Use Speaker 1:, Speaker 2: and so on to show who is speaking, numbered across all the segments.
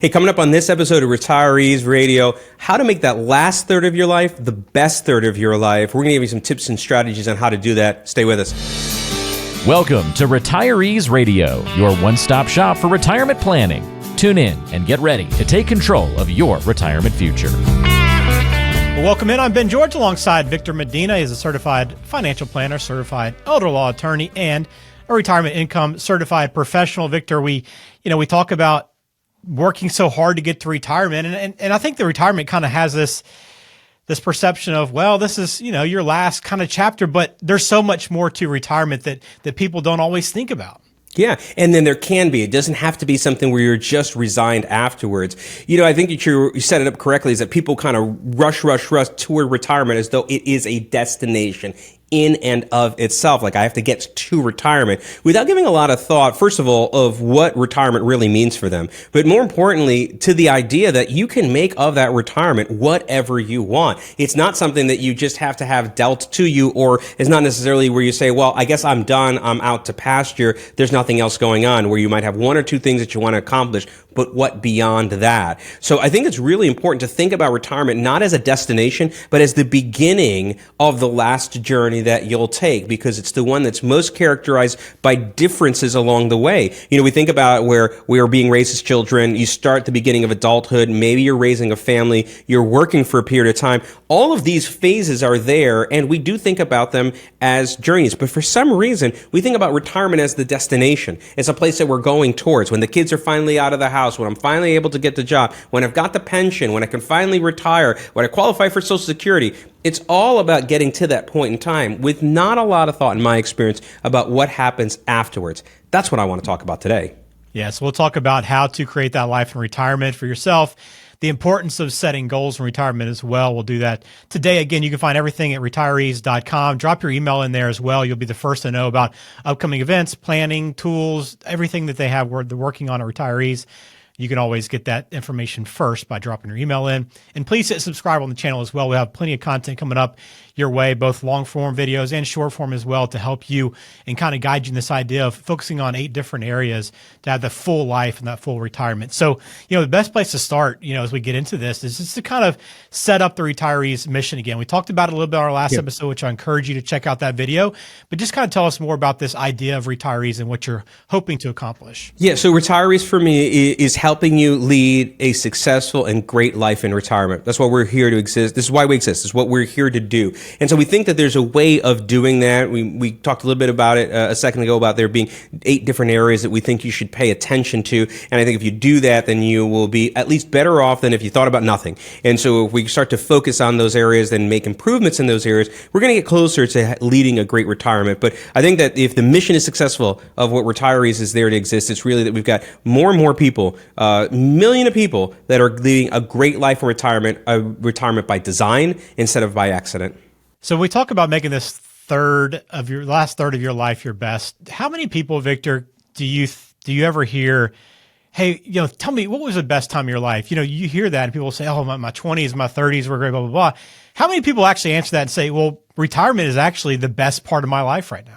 Speaker 1: Hey, coming up on this episode of Retirease Radio, how to make that last third of your life the best third of your life. We're going to give you some tips and strategies on how to do that. Stay with us.
Speaker 2: Welcome to Retirease Radio, your one-stop shop for retirement planning. Tune in and get ready to take control of your retirement future.
Speaker 3: Well, welcome in. I'm Ben George alongside Victor Medina. He's a certified financial planner, certified elder law attorney, and a retirement income certified professional. Victor, we talk about working so hard to get to retirement. And I think the retirement kind of has this perception of, well, this is, your last kind of chapter, but there's so much more to retirement that people don't always think about.
Speaker 1: Yeah, and then there can be. It doesn't have to be something where you're just resigned afterwards. I think that you set it up correctly, is that people kind of rush toward retirement as though it is a destination in and of itself. Like, I have to get to retirement without giving a lot of thought, first of all, of what retirement really means for them. But more importantly, to the idea that you can make of that retirement whatever you want. It's not something that you just have to have dealt to you, or it's not necessarily where you say, well, I guess I'm done. I'm out to pasture. There's nothing else going on, where you might have one or two things that you want to accomplish, but what beyond that? So I think it's really important to think about retirement not as a destination, but as the beginning of the last journey that you'll take, because it's the one that's most characterized by differences along the way. We think about where we are being raised as children. You start at the beginning of adulthood. Maybe you're raising a family. You're working for a period of time. All of these phases are there, and we do think about them as journeys. But for some reason, we think about retirement as the destination. It's a place that we're going towards. When the kids are finally out of the house, when I'm finally able to get the job, when I've got the pension, when I can finally retire, when I qualify for Social Security. It's all about getting to that point in time with not a lot of thought, in my experience, about what happens afterwards. That's what I want to talk about today.
Speaker 3: Yes, we'll talk about how to create that life in retirement for yourself, the importance of setting goals in retirement as well. We'll do that today. Again, you can find everything at retirease.com. Drop your email in there as well. You'll be the first to know about upcoming events, planning, tools, everything that they have they're working on at Retirease. You can always get that information first by dropping your email in. And please hit subscribe on the channel as well. We have plenty of content coming up your way, both long form videos and short form as well, to help you and kind of guide you in this idea of focusing on 8 different areas to have the full life and that full retirement. So, the best place to start, as we get into this, is just to kind of set up the Retirease mission again. We talked about it a little bit in our last episode, which I encourage you to check out that video, but just kind of tell us more about this idea of Retirease and what you're hoping to accomplish.
Speaker 1: Yeah, so Retirease for me is helping you lead a successful and great life in retirement. That's why we're here to exist. This is why we exist. This is what we're here to do. And so we think that there's a way of doing that. We talked a little bit about it a second ago, about there being 8 different areas that we think you should pay attention to. And I think if you do that, then you will be at least better off than if you thought about nothing. And so if we start to focus on those areas and make improvements in those areas, we're going to get closer to leading a great retirement. But I think that if the mission is successful of what Retirease is there to exist, it's really that we've got more and more people, million of people that are leading a great life in retirement, a retirement by design instead of by accident.
Speaker 3: So we talk about making this last third of your life your best. How many people, Victor, do you ever hear, hey, tell me, what was the best time of your life? You hear that and people say, oh, my 20s, my 30s were great, blah, blah, blah. How many people actually answer that and say, well, retirement is actually the best part of my life right now?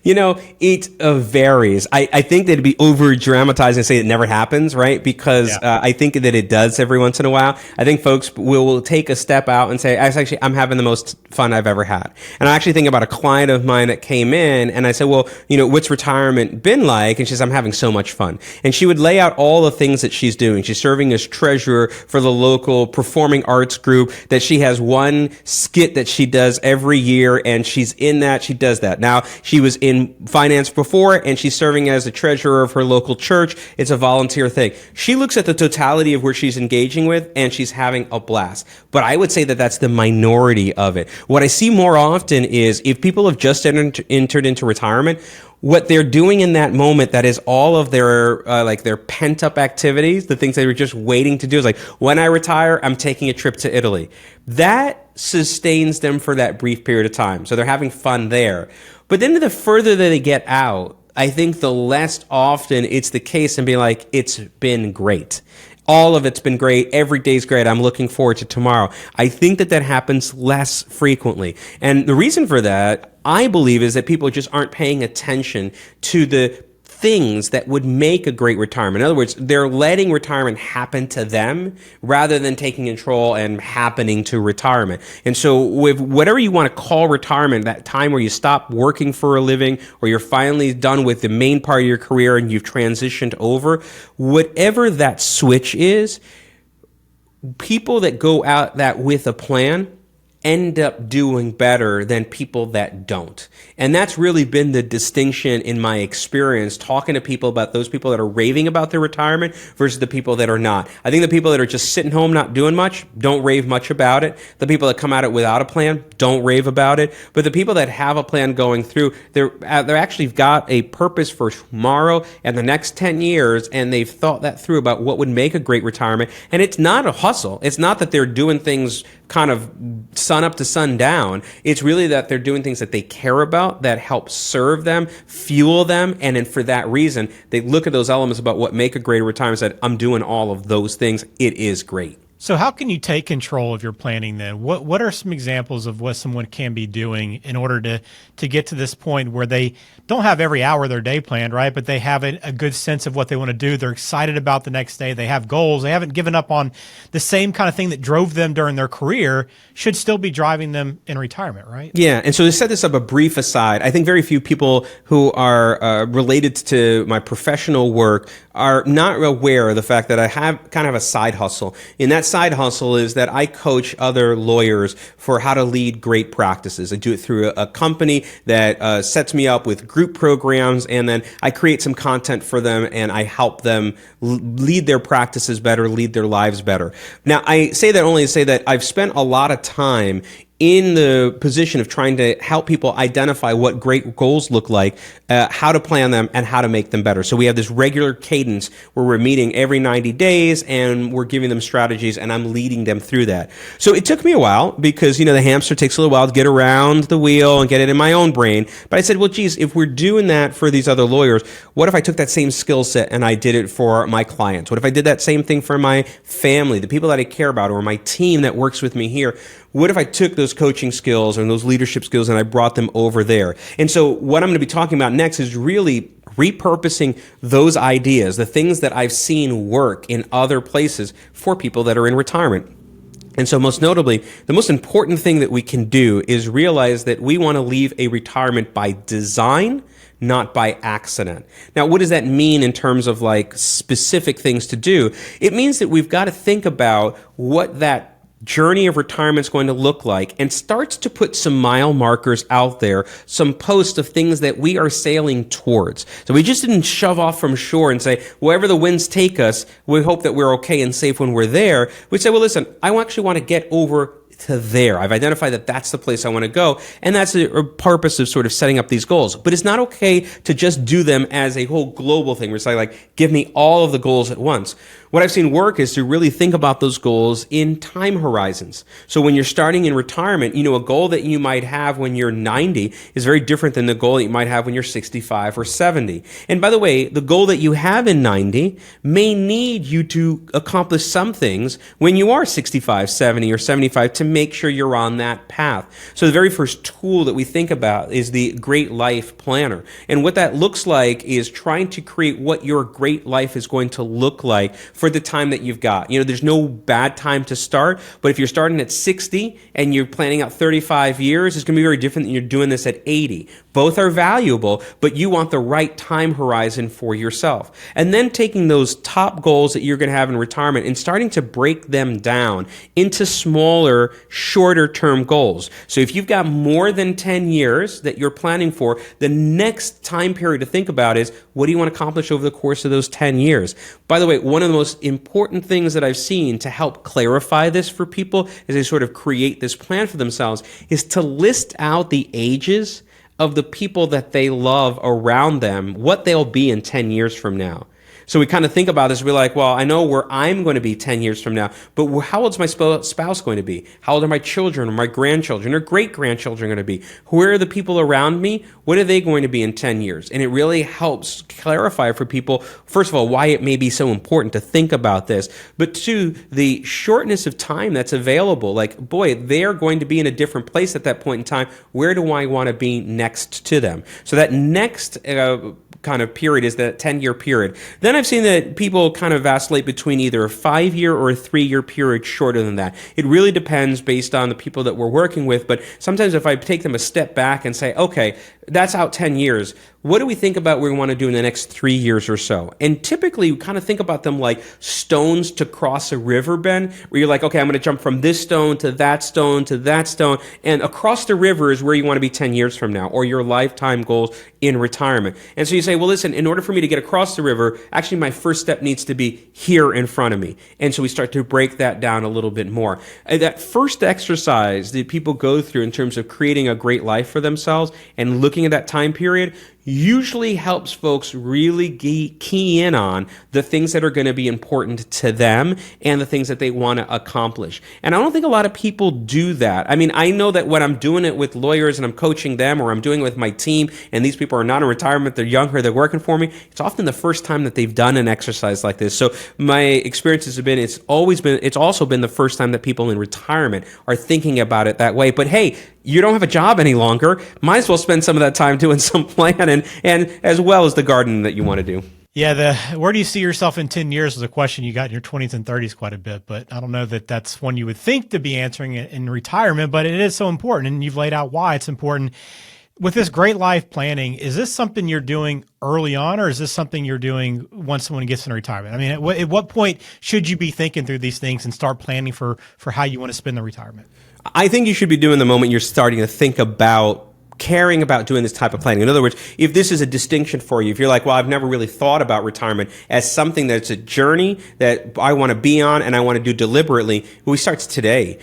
Speaker 1: It varies. I think that it'd be over dramatized and say it never happens, right? Because I think that it does every once in a while. I think folks will take a step out and say, actually, I'm having the most fun I've ever had. And I actually think about a client of mine that came in and I said, well, what's retirement been like? And she says, I'm having so much fun. And she would lay out all the things that she's doing. She's serving as treasurer for the local performing arts group, that she has one skit that she does every year, and she's in that, she does that. Now, she was in finance before, and she's serving as the treasurer of her local church. It's a volunteer thing. She looks at the totality of where she's engaging with, and she's having a blast. But I would say that that's the minority of it. What I see more often is if people have just entered into retirement, what they're doing in that moment, that is all of their their pent up activities, the things they were just waiting to do, is like, when I retire, I'm taking a trip to Italy. That sustains them for that brief period of time. So they're having fun there. But then the further that they get out, I think the less often it's the case and be like, it's been great. All of it's been great. Every day's great. I'm looking forward to tomorrow. I think that happens less frequently. And the reason for that, I believe, is that people just aren't paying attention to the things that would make a great retirement. In other words, they're letting retirement happen to them rather than taking control and happening to retirement. And so with whatever you want to call retirement, that time where you stop working for a living or you're finally done with the main part of your career and you've transitioned over, whatever that switch is, people that go out that with a plan end up doing better than people that don't. And that's really been the distinction in my experience talking to people about those people that are raving about their retirement versus the people that are not. I think the people that are just sitting home not doing much don't rave much about it. The people that come at it without a plan don't rave about it. But the people that have a plan going through, they're actually got a purpose for tomorrow and the next 10 years, and they've thought that through about what would make a great retirement. And it's not a hustle. It's not that they're doing things kind of sun up to sun down. It's really that they're doing things that they care about, that help serve them, fuel them, and then for that reason, they look at those elements about what make a great retirement and say, I'm doing all of those things. It is great.
Speaker 3: So how can you take control of your planning then? What are some examples of what someone can be doing in order to get to this point where they don't have every hour of their day planned, right? But they have a good sense of what they want to do. They're excited about the next day. They have goals. They haven't given up on the same kind of thing that drove them during their career should still be driving them in retirement, right?
Speaker 1: Yeah. And so to set this up, a brief aside, I think very few people who are related to my professional work are not aware of the fact that I have kind of a side hustle. In that side hustle is that I coach other lawyers for how to lead great practices. I do it through a company that sets me up with group programs, and then I create some content for them and I help them lead their practices better, lead their lives better. Now, I say that only to say that I've spent a lot of time in the position of trying to help people identify what great goals look like, how to plan them, and how to make them better. So we have this regular cadence where we're meeting every 90 days and we're giving them strategies and I'm leading them through that. So it took me a while because, the hamster takes a little while to get around the wheel and get it in my own brain. But I said, well, geez, if we're doing that for these other lawyers, what if I took that same skill set and I did it for my clients? What if I did that same thing for my family, the people that I care about, or my team that works with me here? What if I took those coaching skills and those leadership skills and I brought them over there? And so what I'm going to be talking about next is really repurposing those ideas, the things that I've seen work in other places for people that are in retirement. And so most notably, the most important thing that we can do is realize that we want to leave a retirement by design, not by accident. Now, what does that mean in terms of like specific things to do? It means that we've got to think about what that journey of retirement is going to look like and starts to put some mile markers out there, some posts of things that we are sailing towards. So we just didn't shove off from shore and say, wherever the winds take us, we hope that we're okay and safe when we're there. We say, well, listen, I actually want to get over to there. I've identified that that's the place I want to go. And that's a purpose of sort of setting up these goals. But it's not okay to just do them as a whole global thing where it's like, give me all of the goals at once. What I've seen work is to really think about those goals in time horizons. So when you're starting in retirement, a goal that you might have when you're 90 is very different than the goal that you might have when you're 65 or 70. And by the way, the goal that you have in 90 may need you to accomplish some things when you are 65, 70, or 75 to make sure you're on that path. So the very first tool that we think about is the Great Life Planner. And what that looks like is trying to create what your great life is going to look like for the time that you've got. There's no bad time to start, but if you're starting at 60 and you're planning out 35 years, it's going to be very different than you're doing this at 80. Both are valuable, but you want the right time horizon for yourself. And then taking those top goals that you're going to have in retirement and starting to break them down into smaller, shorter term goals. So if you've got more than 10 years that you're planning for, the next time period to think about is, what do you want to accomplish over the course of those 10 years? By the way, one of the most important things that I've seen to help clarify this for people as they sort of create this plan for themselves is to list out the ages of the people that they love around them, what they'll be in 10 years from now. So we kind of think about this. We're like, well, I know where I'm going to be 10 years from now, but how old is my spouse going to be? How old are my children or my grandchildren or great-grandchildren going to be? Who are the people around me? What are they going to be in 10 years? And it really helps clarify for people, first of all, why it may be so important to think about this, but two, the shortness of time that's available. Like, boy, they are going to be in a different place at that point in time. Where do I want to be next to them? So that next kind of period is that 10-year period. Then I've seen that people kind of vacillate between either a 5-year or a 3-year period shorter than that. It really depends based on the people that we're working with, but sometimes if I take them a step back and say, okay, that's out 10 years, what do we think about what we want to do in the next 3 years or so? And typically we kind of think about them like stones to cross a river, Ben, where you're like, okay, I'm going to jump from this stone to that stone to that stone, and across the river is where you want to be 10 years from now, or your lifetime goals in retirement. And so you say, well, listen, in order for me to get across the river, actually my first step needs to be here in front of me. And so we start to break that down a little bit more. And that first exercise that people go through in terms of creating a great life for themselves and looking at that time period usually helps folks really key in on the things that are going to be important to them and the things that they want to accomplish. And I don't think a lot of people do that. I mean, I know that when I'm doing it with lawyers and I'm coaching them, or I'm doing it with my team, and these people are not in retirement, they're younger, they're working for me, it's often the first time that they've done an exercise like this. So my experiences have been, it's also been the first time that people in retirement are thinking about it that way. But hey, you don't have a job any longer. Might as well spend some of that time doing some planning and as well as the gardening that you want to do.
Speaker 3: Yeah, where do you see yourself in 10 years is a question you got in your 20s and 30s quite a bit, but I don't know that that's one you would think to be answering in retirement, but it is so important, and you've laid out why it's important. With this great life planning, is this something you're doing early on, or is this something you're doing once someone gets in retirement? I mean, at what point should you be thinking through these things and start planning for how you want to spend the retirement?
Speaker 1: I think you should be doing the moment you're starting to think about caring about doing this type of planning. In other words, if this is a distinction for you, if you're like, well, I've never really thought about retirement as something that's a journey that I want to be on and I want to do deliberately, we start today.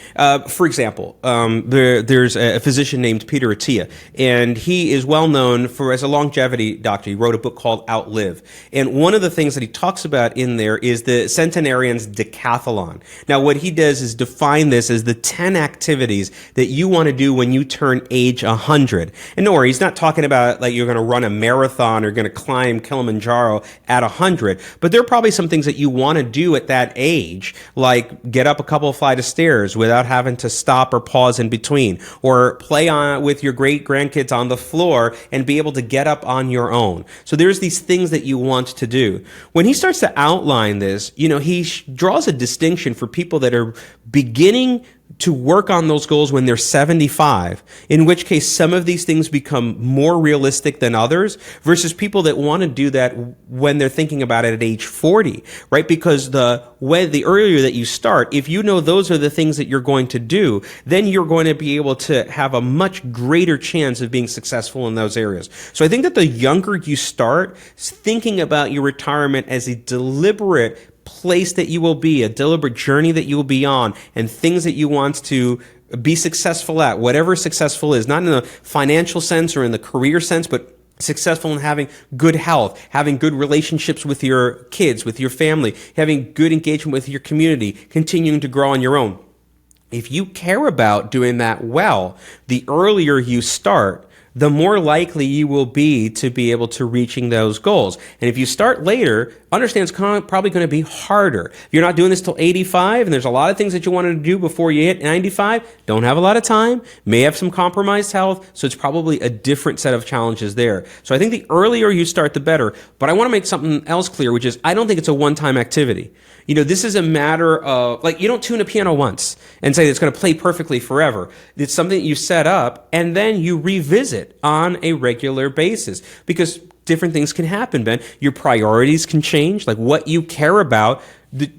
Speaker 1: For example, there's a physician named Peter Attia, and he is well known as a longevity doctor. He wrote a book called Outlive. And one of the things that he talks about in there is the centenarian's decathlon. Now, what he does is define this as the 10 activities that you want to do when you turn age 100. And no worry, he's not talking about like you're going to run a marathon or going to climb Kilimanjaro at 100, but there are probably some things that you want to do at that age, like get up a couple of flights of stairs without having to stop or pause in between, or play on with your great grandkids on the floor and be able to get up on your own. So there's these things that you want to do. When he starts to outline this, he draws a distinction for people that are beginning to work on those goals when they're 75, in which case some of these things become more realistic than others, versus people that want to do that when they're thinking about it at age 40, right? Because the earlier that you start, if you know those are the things that you're going to do, then you're going to be able to have a much greater chance of being successful in those areas. So I think that the younger you start thinking about your retirement as a deliberate place that you will be, a deliberate journey that you will be on, and things that you want to be successful at, whatever successful is, not in the financial sense or in the career sense, but successful in having good health, having good relationships with your kids, with your family, having good engagement with your community, continuing to grow on your own. If you care about doing that well, the earlier you start, the more likely you will be to be able to reaching those goals. And if you start later, understand it's probably going to be harder. If you're not doing this till 85, and there's a lot of things that you wanted to do before you hit 95, don't have a lot of time, may have some compromised health, so it's probably a different set of challenges there. So I think the earlier you start, the better. But I want to make something else clear, which is I don't think it's a one-time activity. This is a matter of, like, you don't tune a piano once and say it's going to play perfectly forever. It's something that you set up and then you revisit on a regular basis, because different things can happen, Ben. Your priorities can change, like what you care about.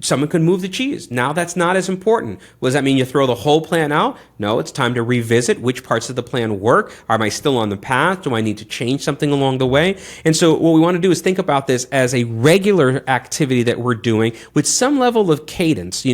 Speaker 1: Someone could move the cheese. Now that's not as important. Does that mean you throw the whole plan out? No, it's time to revisit which parts of the plan work. Am I still on the path? Do I need to change something along the way? And so what we want to do is think about this as a regular activity that we're doing with some level of cadence.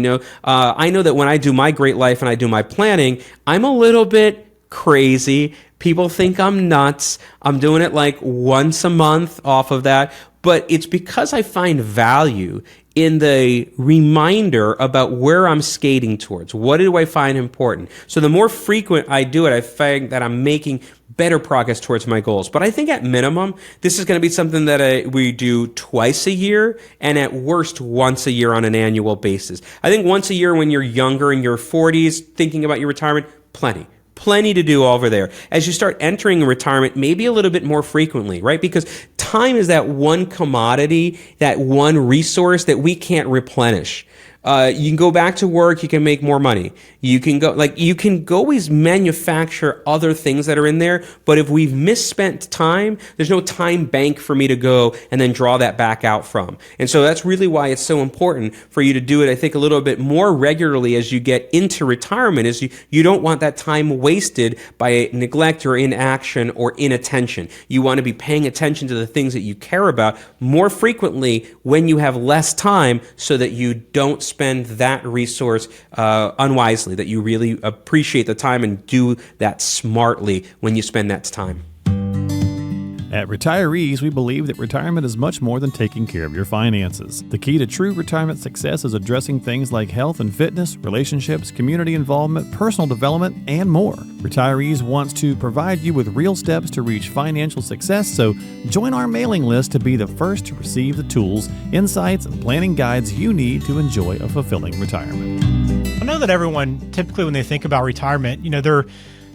Speaker 1: I know that when I do my great life and I do my planning, I'm a little bit crazy. People think I'm nuts. I'm doing it like once a month off of that. But it's because I find value in the reminder about where I'm skating towards. What do I find important? So the more frequent I do it, I find that I'm making better progress towards my goals. But I think at minimum, this is going to be something that we do twice a year, and at worst once a year on an annual basis. I think once a year when you're younger, in your 40s, thinking about your retirement, plenty to do over there. As you start entering retirement, maybe a little bit more frequently, right? Because time is that one commodity, that one resource that we can't replenish. You can go back to work, you can make more money. You can always manufacture other things that are in there, but if we've misspent time, there's no time bank for me to go and then draw that back out from. And so that's really why it's so important for you to do it, I think, a little bit more regularly as you get into retirement, is you don't want that time wasted by neglect or inaction or inattention. You want to be paying attention to the things that you care about more frequently when you have less time, so that you don't spend that resource unwisely, that you really appreciate the time and do that smartly when you spend that time.
Speaker 4: At Retirease, we believe that retirement is much more than taking care of your finances. The key to true retirement success is addressing things like health and fitness, relationships, community involvement, personal development, and more. Retirease wants to provide you with real steps to reach financial success, so join our mailing list to be the first to receive the tools, insights, and planning guides you need to enjoy a fulfilling retirement.
Speaker 3: I know that everyone, typically when they think about retirement,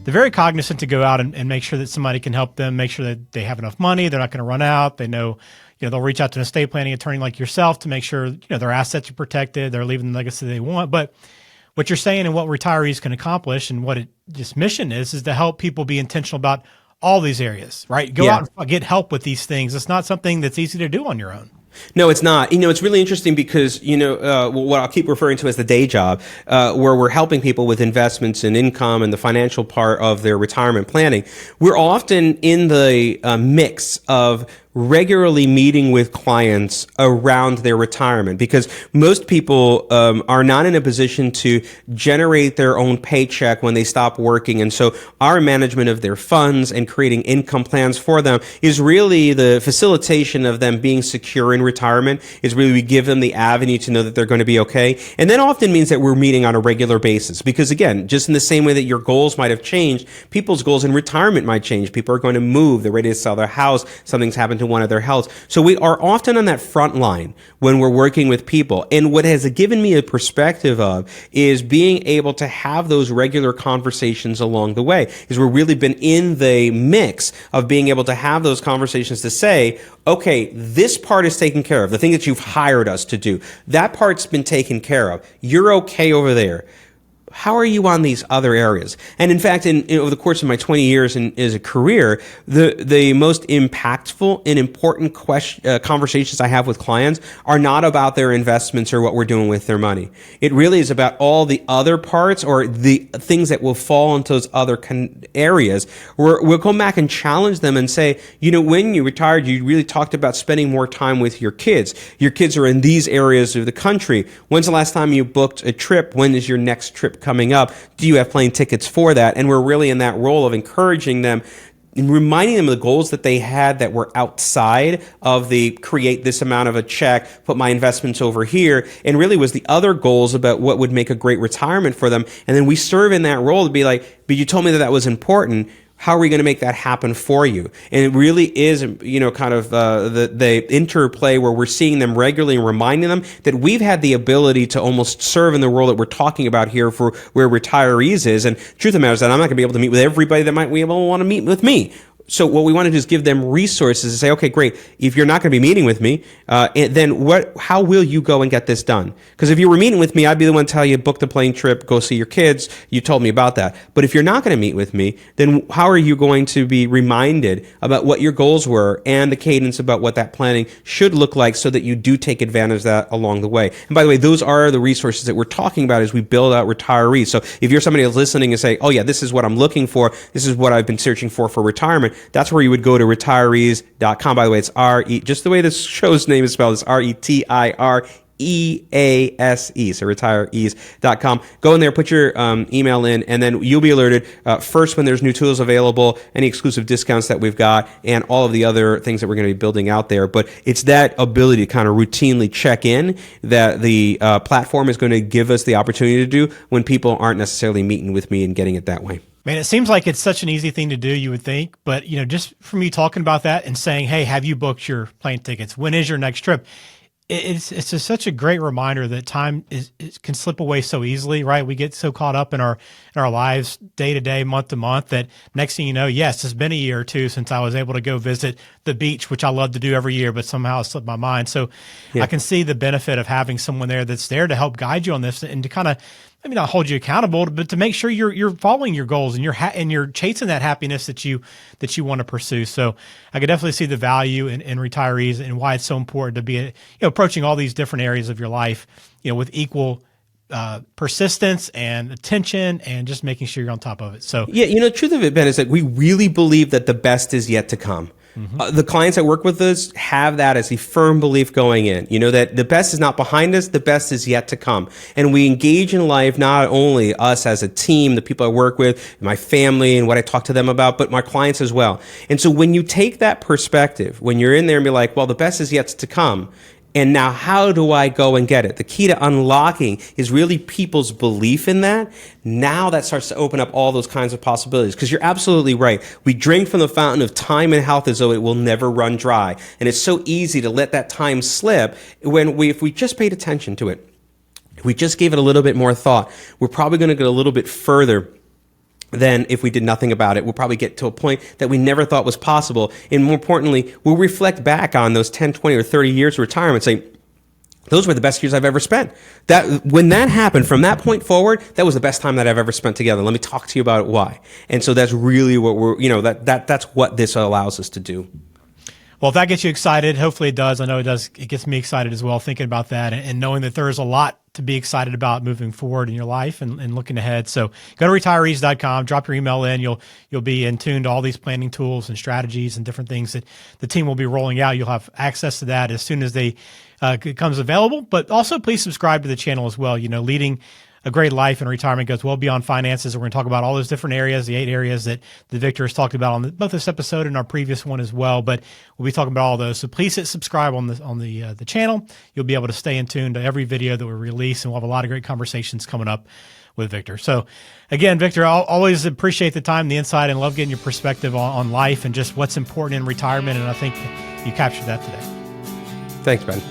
Speaker 3: they're very cognizant to go out and make sure that somebody can help them, make sure that they have enough money, they're not going to run out. They know, they'll reach out to an estate planning attorney like yourself to make sure, their assets are protected, they're leaving the legacy they want. But what you're saying and what Retirease can accomplish and what its mission is to help people be intentional about all these areas, right? Go out and get help with these things. It's not something that's easy to do on your own.
Speaker 1: No, it's not. It's really interesting because, what I'll keep referring to as the day job, where we're helping people with investments and income and the financial part of their retirement planning. We're often in the mix of regularly meeting with clients around their retirement, because most people are not in a position to generate their own paycheck when they stop working. And so our management of their funds and creating income plans for them is really the facilitation of them being secure in retirement. Is really, we give them the avenue to know that they're going to be okay. And that often means that we're meeting on a regular basis, because again, just in the same way that your goals might have changed, people's goals in retirement might change. People are going to move, they're ready to sell their house, something's happened to one of their health. So we are often on that front line when we're working with people. And what has given me a perspective of is being able to have those regular conversations along the way, is we've really been in the mix of being able to have those conversations to say, okay, this part is taken care of. The thing that you've hired us to do, that part's been taken care of. You're okay over there. How are you on these other areas? And in fact, over the course of my 20 years as a career, the most impactful and important conversations I have with clients are not about their investments or what we're doing with their money. It really is about all the other parts, or the things that will fall into those other areas, where we'll come back and challenge them and say, when you retired, you really talked about spending more time with your kids. Your kids are in these areas of the country. When's the last time you booked a trip? When is your next trip coming up? Do you have plane tickets for that? And we're really in that role of encouraging them and reminding them of the goals that they had that were outside of the create this amount of a check, put my investments over here, and really was the other goals about what would make a great retirement for them. And then we serve in that role to be like, but you told me that was important. How are we going to make that happen for you? And it really is, kind of the interplay where we're seeing them regularly and reminding them that we've had the ability to almost serve in the role that we're talking about here for where Retirease is. And truth of the matter is that I'm not going to be able to meet with everybody that might be able to want to meet with me. So what we want to do is give them resources to say, okay, great. If you're not going to be meeting with me, then how will you go and get this done? Because if you were meeting with me, I'd be the one to tell you, book the plane trip, go see your kids. You told me about that. But if you're not going to meet with me, then how are you going to be reminded about what your goals were and the cadence about what that planning should look like, so that you do take advantage of that along the way? And by the way, those are the resources that we're talking about as we build out Retirease. So if you're somebody that's listening and say, oh yeah, this is what I'm looking for, this is what I've been searching for retirement, that's where you would go to retirease.com. By the way, it's just the way this show's name is spelled, it's Retirease. EASE, so retirease.com. Go in there, put your email in, and then you'll be alerted first when there's new tools available, any exclusive discounts that we've got, and all of the other things that we're going to be building out there. But it's that ability to kind of routinely check in that the platform is going to give us the opportunity to do when people aren't necessarily meeting with me and getting it that way.
Speaker 3: Man, it seems like it's such an easy thing to do, you would think. But, just from you talking about that and saying, hey, have you booked your plane tickets? When is your next trip? It's just such a great reminder that time can slip away so easily, right? We get so caught up in our lives day to day, month to month, that next thing you know, yes, it's been a year or two since I was able to go visit the beach, which I love to do every year, but somehow it slipped my mind. So I can see the benefit of having someone there that's there to help guide you on this and to kind of, maybe not hold you accountable, but to make sure you're following your goals and you're chasing that happiness that you want to pursue. So I could definitely see the value in retirees and why it's so important to be approaching all these different areas of your life with equal persistence and attention and just making sure you're on top of it. So
Speaker 1: the truth of it, Ben, is that we really believe that the best is yet to come. The clients that work with us have that as a firm belief going in, that the best is not behind us, the best is yet to come. And we engage in life, not only us as a team, the people I work with, my family and what I talk to them about, but my clients as well. And so when you take that perspective, when you're in there and be like, well, the best is yet to come, and now how do I go and get it? The key to unlocking is really people's belief in that. Now that starts to open up all those kinds of possibilities, because you're absolutely right. We drink from the fountain of time and health as though it will never run dry. And it's so easy to let that time slip if we just paid attention to it. If we just gave it a little bit more thought, we're probably going to go a little bit further than if we did nothing about it. We'll probably get to a point that we never thought was possible. And more importantly, we'll reflect back on those 10, 20, or 30 years of retirement and say, those were the best years I've ever spent. When that happened, from that point forward, that was the best time that I've ever spent together. Let me talk to you about why. And so that's really what that's what this allows us to do.
Speaker 3: Well, if that gets you excited, hopefully it does. I know it does. It gets me excited as well, thinking about that and knowing that there's a lot to be excited about moving forward in your life and looking ahead. So go to retirease.com, drop your email in. You'll be in tune to all these planning tools and strategies and different things that the team will be rolling out. You'll have access to that as soon as it becomes available. But also please subscribe to the channel as well. Leading a great life in retirement goes well beyond finances. We're going to talk about all those different areas, the 8 areas that Victor has talked about on both this episode and our previous one as well. But we'll be talking about all those. So please hit subscribe on the channel. You'll be able to stay in tune to every video that we release, and we'll have a lot of great conversations coming up with Victor. So again, Victor, I'll always appreciate the time, the insight, and love getting your perspective on life and just what's important in retirement. And I think you captured that today.
Speaker 1: Thanks, Ben.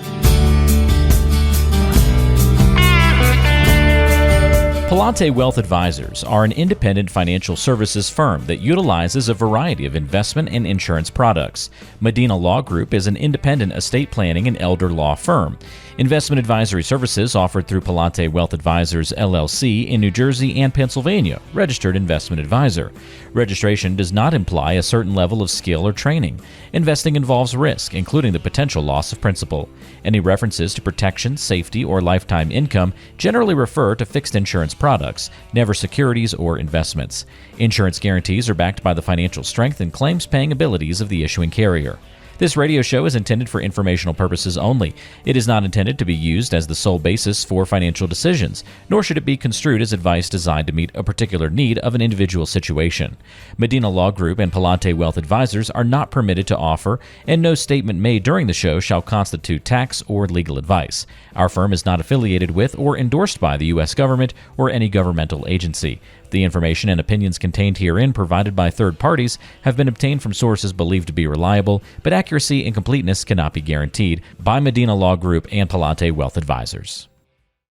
Speaker 2: Palante Wealth Advisors are an independent financial services firm that utilizes a variety of investment and insurance products. Medina Law Group is an independent estate planning and elder law firm. Investment advisory services offered through Palante Wealth Advisors, LLC in New Jersey and Pennsylvania, registered investment advisor. Registration does not imply a certain level of skill or training. Investing involves risk, including the potential loss of principal. Any references to protection, safety, or lifetime income generally refer to fixed insurance products, never securities or investments. Insurance guarantees are backed by the financial strength and claims-paying abilities of the issuing carrier. This radio show is intended for informational purposes only. It is not intended to be used as the sole basis for financial decisions, nor should it be construed as advice designed to meet a particular need of an individual situation. Medina Law Group and Palante Wealth Advisors are not permitted to offer, and no statement made during the show shall constitute tax or legal advice. Our firm is not affiliated with or endorsed by the U.S. government or any governmental agency. The information and opinions contained herein provided by third parties have been obtained from sources believed to be reliable, but accuracy and completeness cannot be guaranteed by Medina Law Group and Palante Wealth Advisors.